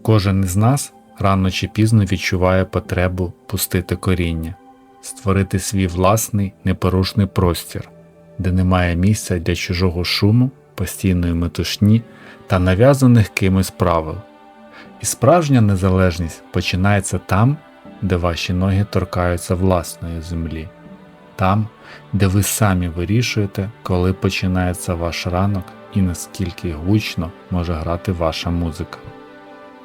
Кожен із нас рано чи пізно відчуває потребу пустити коріння, створити свій власний непорушний простір, де немає місця для чужого шуму, постійної метушні та нав'язаних кимось правил. І справжня незалежність починається там, де ваші ноги торкаються власної землі, там, де ви самі вирішуєте, коли починається ваш ранок і наскільки гучно може грати ваша музика.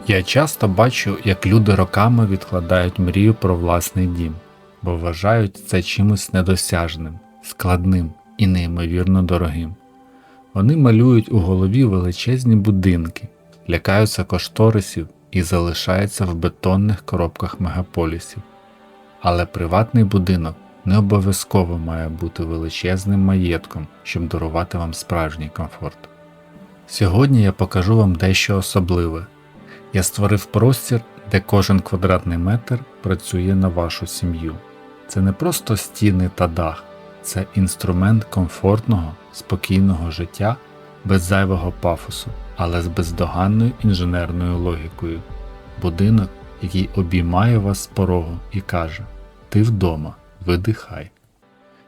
Я часто бачу, як люди роками відкладають мрію про власний дім, бо вважають це чимось недосяжним, складним і неймовірно дорогим. Вони малюють у голові величезні будинки, лякаються кошторисів і залишаються в бетонних коробках мегаполісів. Але приватний будинок не обов'язково має бути величезним маєтком, щоб дарувати вам справжній комфорт. Сьогодні я покажу вам дещо особливе. Я створив простір, де кожен квадратний метр працює на вашу сім'ю. Це не просто стіни та дах, це інструмент комфортного, спокійного життя без зайвого пафосу, але з бездоганною інженерною логікою. Будинок, який обіймає вас з порогу і каже: «Ти вдома, видихай».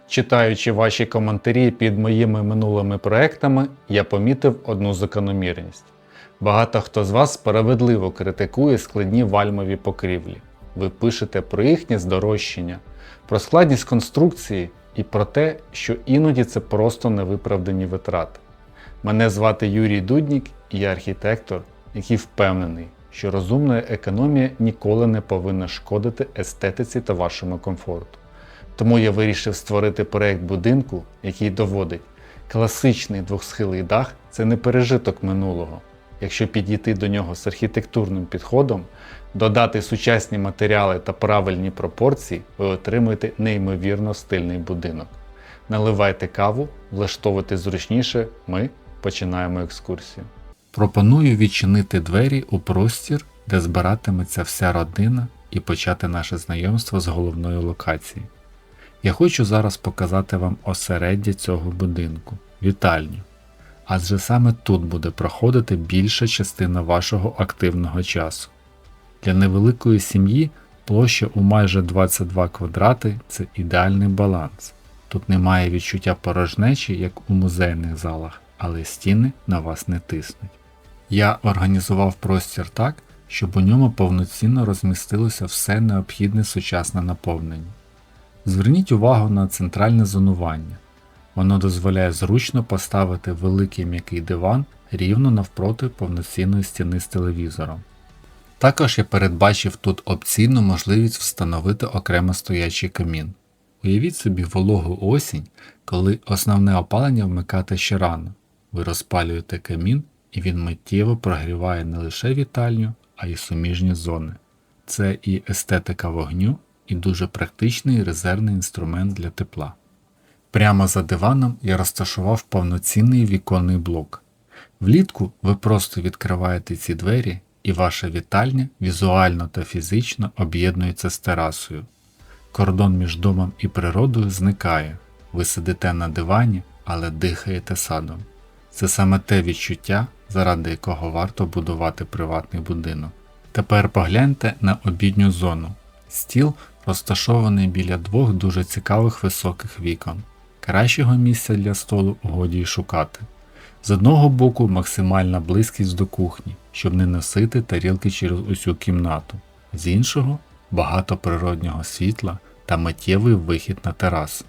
Читаючи ваші коментарі під моїми минулими проектами, я помітив одну закономірність. Багато хто з вас справедливо критикує складні вальмові покрівлі. Ви пишете про їхнє здорожчання, про складність конструкції і про те, що іноді це просто невиправдані витрати. Мене звати Юрій Дуднік і я архітектор, який впевнений, що розумна економія ніколи не повинна шкодити естетиці та вашому комфорту. Тому я вирішив створити проект будинку, який доводить: класичний двохсхилий дах – це не пережиток минулого. Якщо підійти до нього з архітектурним підходом, додати сучасні матеріали та правильні пропорції, ви отримуєте неймовірно стильний будинок. Наливайте каву, влаштовуйте зручніше, ми починаємо екскурсію. Пропоную відчинити двері у простір, де збиратиметься вся родина, і почати наше знайомство з головної локації. Я хочу зараз показати вам осереддя цього будинку – вітальню. Адже саме тут буде проходити більша частина вашого активного часу. Для невеликої сім'ї площа у майже 22 квадрати – це ідеальний баланс. Тут немає відчуття порожнечі, як у музейних залах, але стіни на вас не тиснуть. Я організував простір так, щоб у ньому повноцінно розмістилося все необхідне сучасне наповнення. Зверніть увагу на центральне зонування. Воно дозволяє зручно поставити великий м'який диван рівно навпроти повноцінної стіни з телевізором. Також я передбачив тут опційну можливість встановити окремо стоячий камін. Уявіть собі вологу осінь, коли основне опалення вмикати ще рано. Ви розпалюєте камін, і він миттєво прогріває не лише вітальню, а й суміжні зони. Це і естетика вогню, і дуже практичний резервний інструмент для тепла. Прямо за диваном я розташував повноцінний віконний блок. Влітку ви просто відкриваєте ці двері, і ваша вітальня візуально та фізично об'єднується з терасою. Кордон між домом і природою зникає. Ви сидите на дивані, але дихаєте садом. Це саме те відчуття, заради якого варто будувати приватний будинок. Тепер погляньте на обідню зону. Стіл розташований біля двох дуже цікавих високих вікон. Кращого місця для столу годі й шукати. З одного боку максимальна близькість до кухні, щоб не носити тарілки через усю кімнату. З іншого – багато природнього світла та миттєвий вихід на терасу.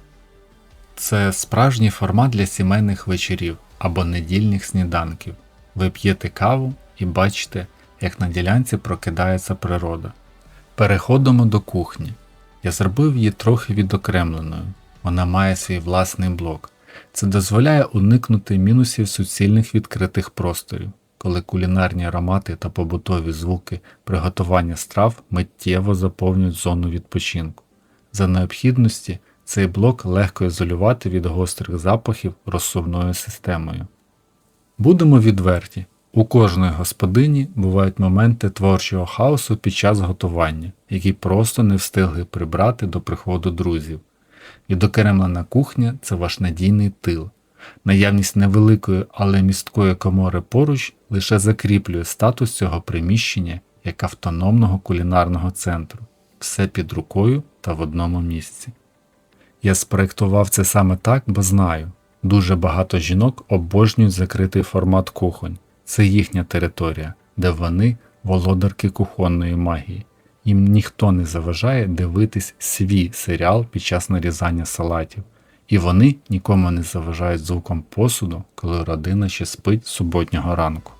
Це справжній формат для сімейних вечорів або недільних сніданків. Ви п'єте каву і бачите, як на ділянці прокидається природа. Переходимо до кухні. Я зробив її трохи відокремленою. Вона має свій власний блок. Це дозволяє уникнути мінусів суцільних відкритих просторів, коли кулінарні аромати та побутові звуки приготування страв миттєво заповнюють зону відпочинку. За необхідності цей блок легко ізолювати від гострих запахів розсувною системою. Будемо відверті. У кожної господині бувають моменти творчого хаосу під час готування, які просто не встигли прибрати до приходу друзів. Відокремлена кухня – це ваш надійний тил. Наявність невеликої, але місткої комори поруч лише закріплює статус цього приміщення як автономного кулінарного центру. Все під рукою та в одному місці. Я спроєктував це саме так, бо знаю, дуже багато жінок обожнюють закритий формат кухонь. Це їхня територія, де вони володарки кухонної магії. Їм ніхто не заважає дивитись свій серіал під час нарізання салатів. І вони нікому не заважають звуком посуду, коли родина ще спить суботнього ранку.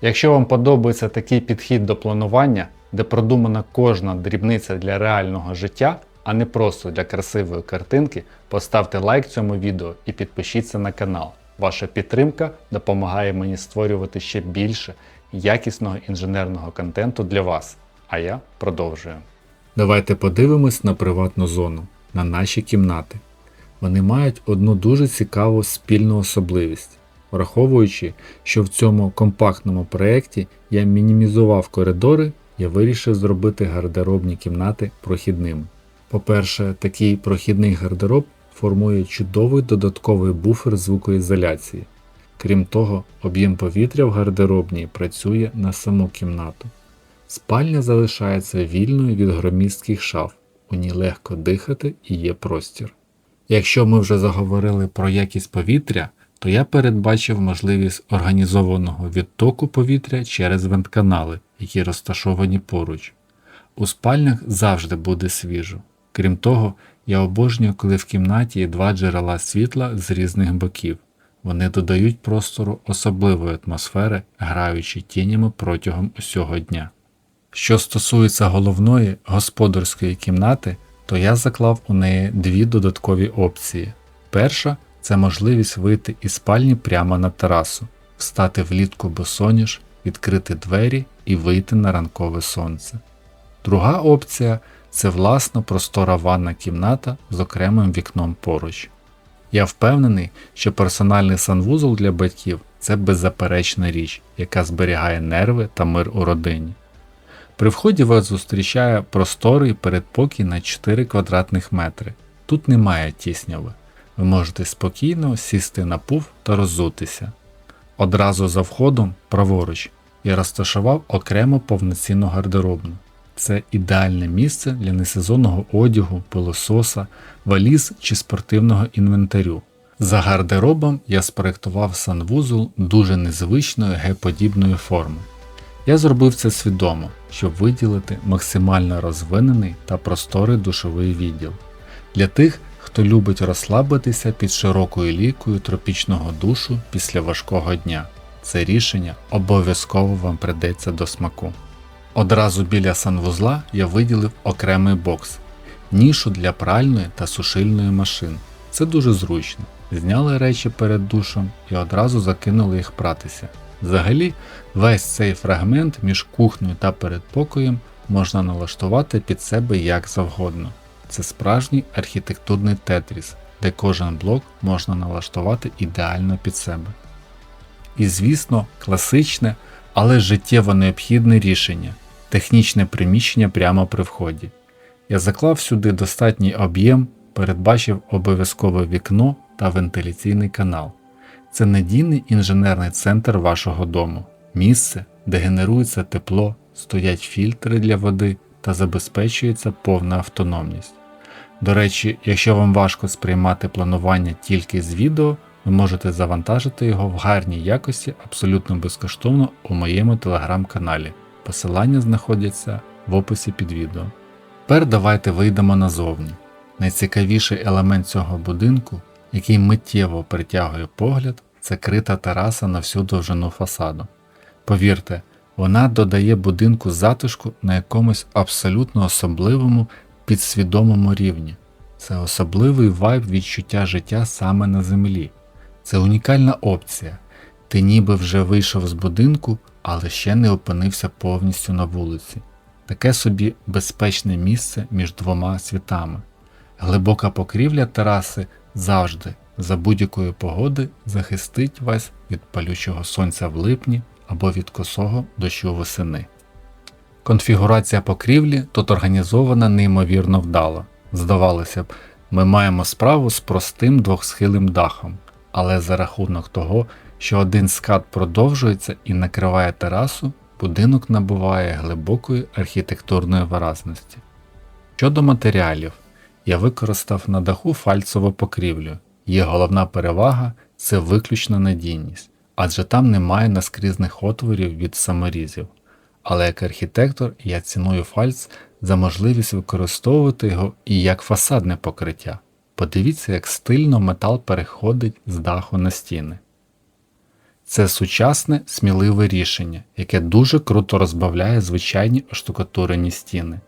Якщо вам подобається такий підхід до планування, де продумана кожна дрібниця для реального життя, а не просто для красивої картинки, поставте лайк цьому відео і підпишіться на канал. Ваша підтримка допомагає мені створювати ще більше якісного інженерного контенту для вас. А я продовжую. Давайте подивимось на приватну зону, на наші кімнати. Вони мають одну дуже цікаву спільну особливість. Враховуючи, що в цьому компактному проєкті я мінімізував коридори, я вирішив зробити гардеробні кімнати прохідними. По-перше, такий прохідний гардероб формує чудовий додатковий буфер звукоізоляції. Крім того, об'єм повітря в гардеробній працює на саму кімнату. Спальня залишається вільною від громістких шаф, у ній легко дихати і є простір. Якщо ми вже заговорили про якість повітря, то я передбачив можливість організованого відтоку повітря через вентканали, які розташовані поруч. У спальнях завжди буде свіжо. Крім того, я обожнюю, коли в кімнаті є два джерела світла з різних боків. Вони додають простору особливої атмосфери, граючи тінями протягом усього дня. Що стосується головної господарської кімнати, то я заклав у неї дві додаткові опції. Перша – це можливість вийти із спальні прямо на терасу, встати влітку босоніж, відкрити двері і вийти на ранкове сонце. Друга опція – це власна простора ванна кімната з окремим вікном поруч. Я впевнений, що персональний санвузол для батьків – це беззаперечна річ, яка зберігає нерви та мир у родині. При вході вас зустрічає просторий передпокій на 4 квадратних метри. Тут немає тісняви. Ви можете спокійно сісти на пуф та роззутися. Одразу за входом, праворуч, я розташував окремо повноцінну гардеробну. Це ідеальне місце для несезонного одягу, пилососа, валіз чи спортивного інвентарю. За гардеробом я спроєктував санвузол дуже незвичної Г-подібної форми. Я зробив це свідомо, щоб виділити максимально розвинений та просторий душовий відділ. Для тих, хто любить розслабитися під широкою лійкою тропічного душу після важкого дня. Це рішення обов'язково вам прийдеться до смаку. Одразу біля санвузла я виділив окремий бокс, нішу для пральної та сушильної машин. Це дуже зручно. Зняли речі перед душем і одразу закинули їх пратися. Взагалі, весь цей фрагмент між кухнею та передпокоєм можна налаштувати під себе як завгодно. Це справжній архітектурний тетріс, де кожен блок можна налаштувати ідеально під себе. І звісно, класичне, але життєво необхідне рішення – технічне приміщення прямо при вході. Я заклав сюди достатній об'єм, передбачив обов'язкове вікно та вентиляційний канал. Це надійний інженерний центр вашого дому, місце, де генерується тепло, стоять фільтри для води та забезпечується повна автономність. До речі, якщо вам важко сприймати планування тільки з відео, ви можете завантажити його в гарній якості абсолютно безкоштовно у моєму телеграм-каналі. Посилання знаходяться в описі під відео. Тепер давайте вийдемо назовні. Найцікавіший елемент цього будинку, який миттєво притягує погляд, це крита тераса на всю довжину фасаду. Повірте, вона додає будинку затишку на якомусь абсолютно особливому підсвідомому рівні. Це особливий вайб відчуття життя саме на землі. Це унікальна опція. Ти ніби вже вийшов з будинку, але ще не опинився повністю на вулиці. Таке собі безпечне місце між двома світами. Глибока покрівля тераси завжди, за будь-якої погоди, захистить вас від палючого сонця в липні або від косого дощу восени. Конфігурація покрівлі тут організована неймовірно вдало. Здавалося б, ми маємо справу з простим двохсхилим дахом, але за рахунок того, що один скат продовжується і накриває терасу, будинок набуває глибокої архітектурної виразності. Щодо матеріалів, я використав на даху фальцову покрівлю. Її головна перевага – це виключна надійність, адже там немає наскрізних отворів від саморізів. Але як архітектор я ціную фальц за можливість використовувати його і як фасадне покриття. Подивіться, як стильно метал переходить з даху на стіни. Це сучасне, сміливе рішення, яке дуже круто розбавляє звичайні оштукатурені стіни.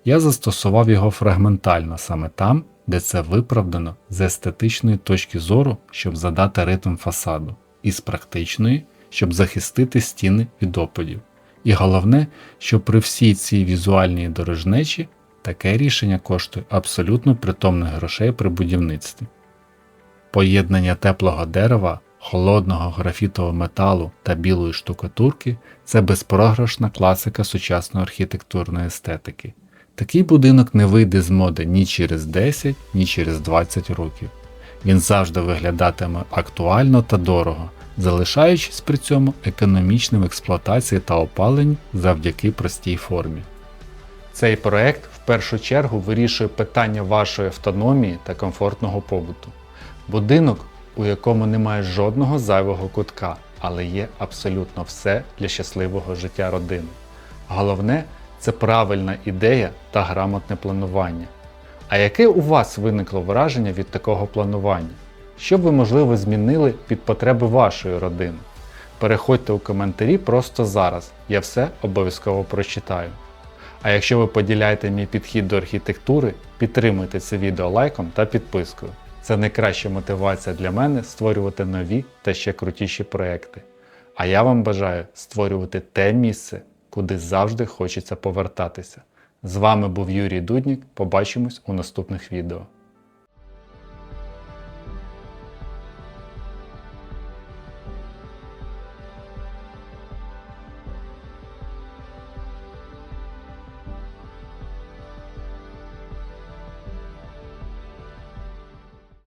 Я застосував його фрагментально саме там, де це виправдано з естетичної точки зору, щоб задати ритм фасаду, і з практичної, щоб захистити стіни від опадів. І головне, що при всій цій візуальній дорожнечі таке рішення коштує абсолютно притомних грошей при будівництві. Поєднання теплого дерева, холодного графітового металу та білої штукатурки – це безпрограшна класика сучасної архітектурної естетики. Такий будинок не вийде з моди ні через 10, ні через 20 років. Він завжди виглядатиме актуально та дорого, залишаючись при цьому економічним в експлуатації та опаленні завдяки простій формі. Цей проект в першу чергу вирішує питання вашої автономії та комфортного побуту. Будинок, у якому немає жодного зайвого кутка, але є абсолютно все для щасливого життя родини. Головне – це правильна ідея та грамотне планування. А яке у вас виникло враження від такого планування? Що б ви, можливо, змінили під потреби вашої родини? Переходьте у коментарі просто зараз, я все обов'язково прочитаю. А якщо ви поділяєте мій підхід до архітектури, підтримуйте це відео лайком та підпискою. Це найкраща мотивація для мене створювати нові та ще крутіші проекти. А я вам бажаю створювати те місце, куди завжди хочеться повертатися. З вами був Юрій Дуднік, побачимось у наступних відео.